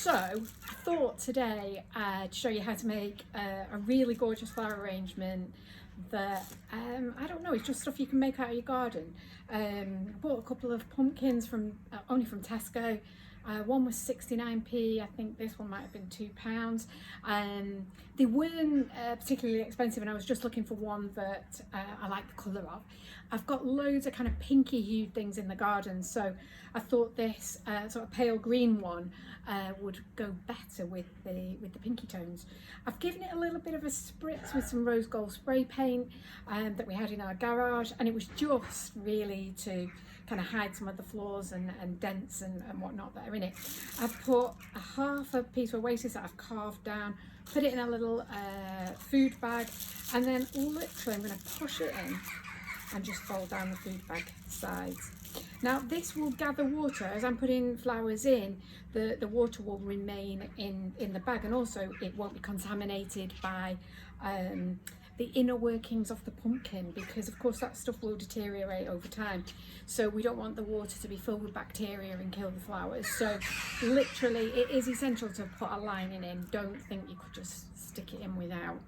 So I thought today I'd show you how to make a really gorgeous flower arrangement that, I don't know, it's just stuff you can make out of your garden. I bought a couple of pumpkins from only from Tesco. One was 69p, I think this one might have been £2. They weren't particularly expensive, and I was just looking for one that I like the colour of. I've got loads of kind of pinky hued things in the garden, so I thought this sort of pale green one would go better with the pinky tones. I've given it a little bit of a spritz with some rose gold spray paint that we had in our garage, and it was just really to kind of hide some of the flaws and dents and whatnot that are in it. I've put half a piece of oasis that I've carved down, put it in a little food bag, and then literally I'm going to push it in and just fold down the food bag sides. Now this will gather water as I'm putting flowers in. The water will remain in the bag, and also it won't be contaminated by the inner workings of the pumpkin, because of course that stuff will deteriorate over time, so we don't want the water to be filled with bacteria and kill the flowers. So literally it is essential to put a lining in. Don't think you could just stick it in without.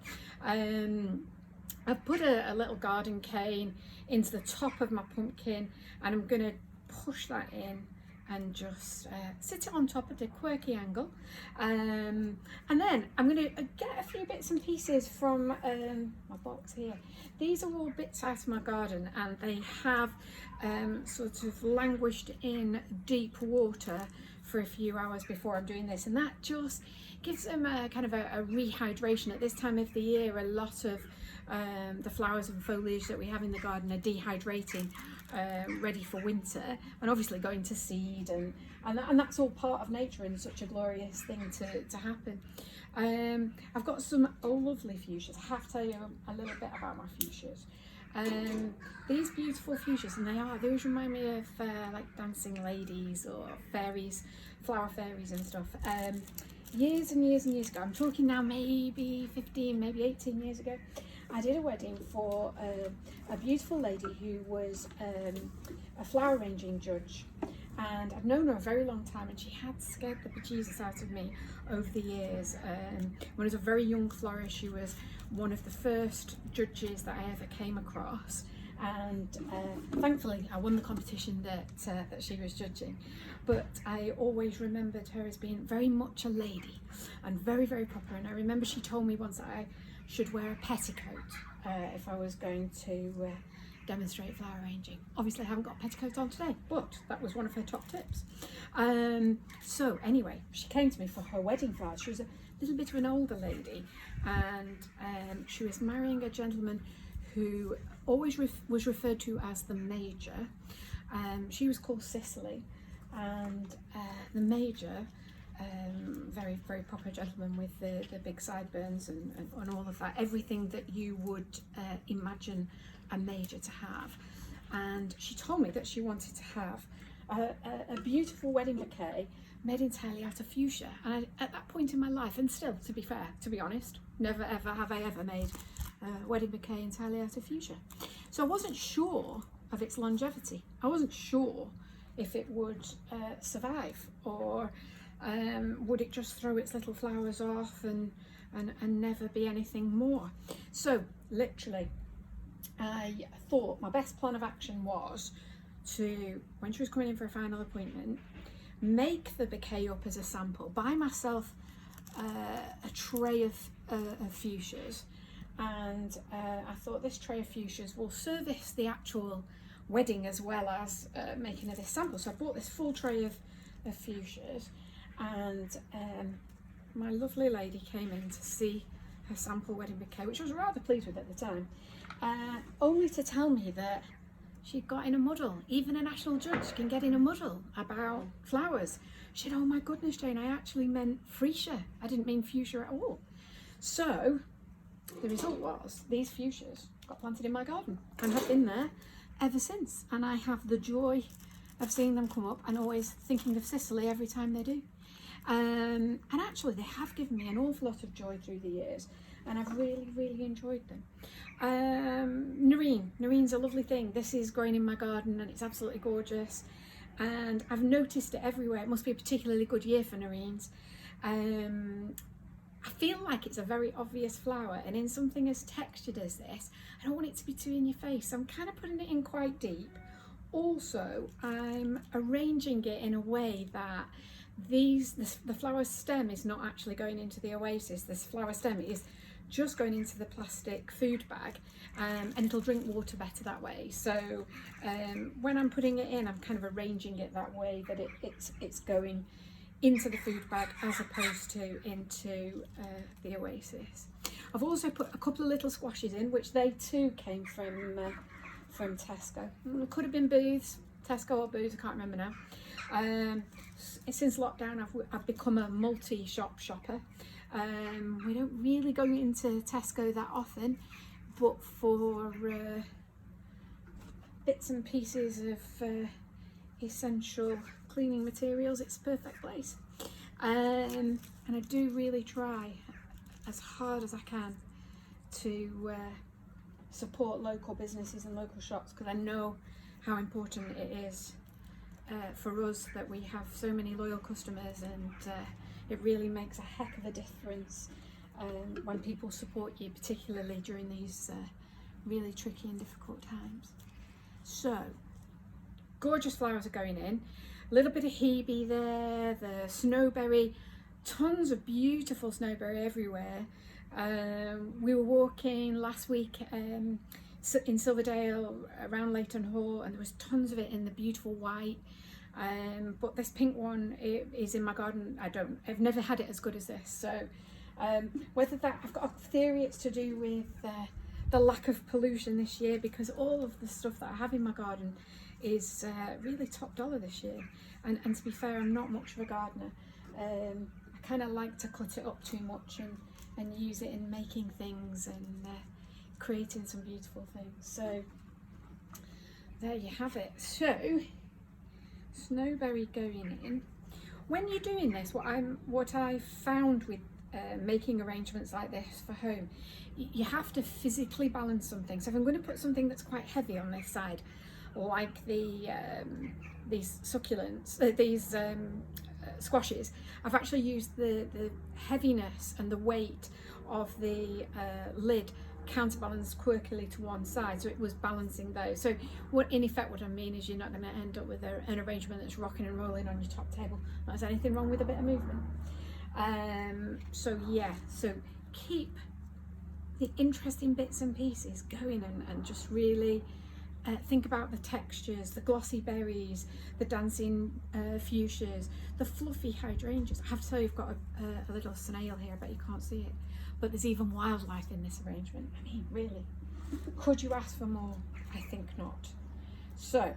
I've put a little garden cane into the top of my pumpkin, and I'm going to push that in and just sit it on top at a quirky angle, and then I'm going to get a few bits and pieces from my box here. These are all bits out of my garden, and they have sort of languished in deep water for a few hours before I'm doing this, and that just gives them a kind of a rehydration. At this time of the year, a lot of the flowers and foliage that we have in the garden are dehydrating, ready for winter, and obviously going to seed, and that's all part of nature and such a glorious thing to happen. I've got some lovely fuchsias. I have to tell you a little bit about my fuchsias. These beautiful fuchsias, and they always remind me of like dancing ladies or fairies, flower fairies and stuff. Years and years and years ago, I'm talking now maybe 15, maybe 18 years ago, I did a wedding for a beautiful lady who was a flower arranging judge, and I've known her a very long time, and she had scared the bejesus out of me over the years. When I was a very young florist, she was one of the first judges that I ever came across, and thankfully I won the competition that she was judging. But I always remembered her as being very much a lady and very, very proper, and I remember she told me once that I should wear a petticoat if I was going to demonstrate flower arranging. Obviously I haven't got a petticoat on today, but that was one of her top tips. So anyway, she came to me for her wedding flowers. She was a little bit of an older lady, and she was marrying a gentleman who always was referred to as the Major. She was called Cicely, and the Major, very, very proper gentleman with the big sideburns and all of that, everything that you would imagine a major to have. And she told me that she wanted to have a beautiful wedding bouquet made entirely out of fuchsia. And at that point in my life, and still, to be fair, to be honest, never ever have I ever made a wedding bouquet entirely out of fuchsia. So I wasn't sure of its longevity. I wasn't sure if it would survive, or would it just throw its little flowers off and never be anything more. So literally I thought my best plan of action was to, when she was coming in for a final appointment, make the bouquet up as a sample, buy myself a tray of fuchsias, and I thought this tray of fuchsias will service the actual wedding as well as making of this sample. So I bought this full tray of fuchsias, and my lovely lady came in to see her sample wedding bouquet, which I was rather pleased with at the time, only to tell me that she'd got in a muddle. Even a national judge can get in a muddle about flowers. She said, "Oh my goodness, Jane, I actually meant freesia. I didn't mean fuchsia at all." So the result was these fuchsias got planted in my garden and have been there ever since, and I have the joy of seeing them come up and always thinking of Cicely every time they do. And actually they have given me an awful lot of joy through the years, and I've really, really enjoyed them. Nerene's a lovely thing. This is growing in my garden and it's absolutely gorgeous, and I've noticed it everywhere. It must be a particularly good year for nerenes. I feel like it's a very obvious flower, and in something as textured as this, I don't want it to be too in your face, so I'm kind of putting it in quite deep. Also, I'm arranging it in a way that the flower stem is not actually going into the oasis. This flower stem is just going into the plastic food bag, and it'll drink water better that way. So when I'm putting it in, I'm kind of arranging it that way that it's going into the food bag as opposed to into the oasis. I've also put a couple of little squashes in, which they too came from Tesco. It could have been Booths, Tesco or Booths, I can't remember now. Since lockdown, I've become a multi-shop shopper. We don't really go into Tesco that often, but for bits and pieces of essential cleaning materials, it's a perfect place. And I do really try as hard as I can to support local businesses and local shops, because I know how important it is for us that we have so many loyal customers, and it really makes a heck of a difference when people support you, particularly during these really tricky and difficult times. So, gorgeous flowers are going in. A little bit of hebe there, the snowberry, tons of beautiful snowberry everywhere. We were walking last week in Silverdale around Leighton Hall, and there was tons of it in the beautiful white. But this pink one is in my garden. I've never had it as good as this. So whether that, I've got a theory it's to do with the lack of pollution this year, because all of the stuff that I have in my garden is really top dollar this year. And to be fair, I'm not much of a gardener. I kind of like to cut it up too much and use it in making things and creating some beautiful things. So there you have it. So snowberry going in. When you're doing this, what I found with making arrangements like this for home, you have to physically balance something. So if I'm going to put something that's quite heavy on this side, like these succulents, these squashes, I've actually used the heaviness and the weight of the lid counterbalanced quirkily to one side, so it was balancing those. So what in effect what I mean is you're not going to end up with an arrangement that's rocking and rolling on your top table. Not there's anything wrong with a bit of movement. So yeah, so keep the interesting bits and pieces going, and just really think about the textures, the glossy berries, the dancing fuchsias, the fluffy hydrangeas. I have to tell you, I've got a little snail here, but you can't see it. But there's even wildlife in this arrangement. I mean, really, could you ask for more? I think not. So,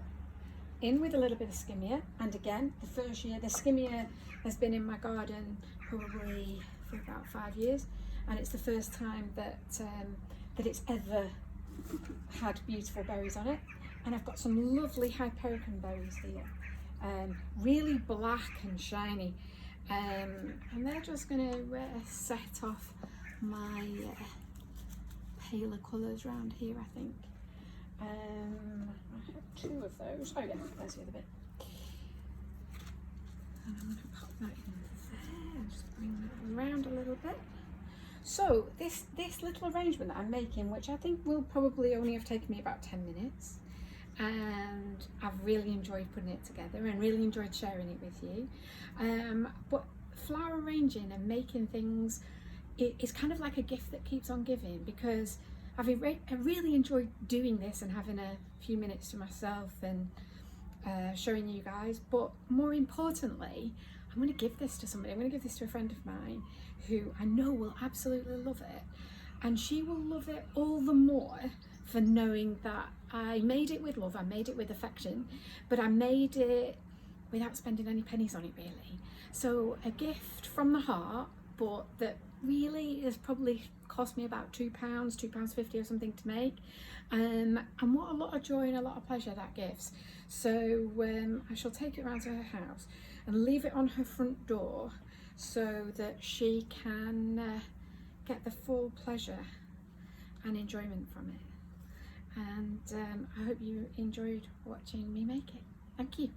in with a little bit of skimia, and again, the first year, the skimia has been in my garden probably for about 5 years, and it's the first time that it's ever had beautiful berries on it. And I've got some lovely Hypericon berries here, really black and shiny, and they're just going to set off my paler colours around here, I think. I have 2 of those. Oh yeah, there's the other bit. And I'm going to pop that in there and just bring that around a little bit. So this little arrangement that I'm making, which I think will probably only have taken me about 10 minutes, and I've really enjoyed putting it together and really enjoyed sharing it with you. But flower arranging and making things, it's kind of like a gift that keeps on giving, because I really enjoyed doing this and having a few minutes to myself and showing you guys. But more importantly, I'm going to give this to somebody. I'm going to give this to a friend of mine who I know will absolutely love it, and she will love it all the more for knowing that I made it with love, I made it with affection, but I made it without spending any pennies on it, really. So a gift from the heart, but that really has probably cost me about £2.50 or something to make, and what a lot of joy and a lot of pleasure that gives. So I shall take it around to her house and leave it on her front door so that she can get the full pleasure and enjoyment from it. And I hope you enjoyed watching me make it. Thank you.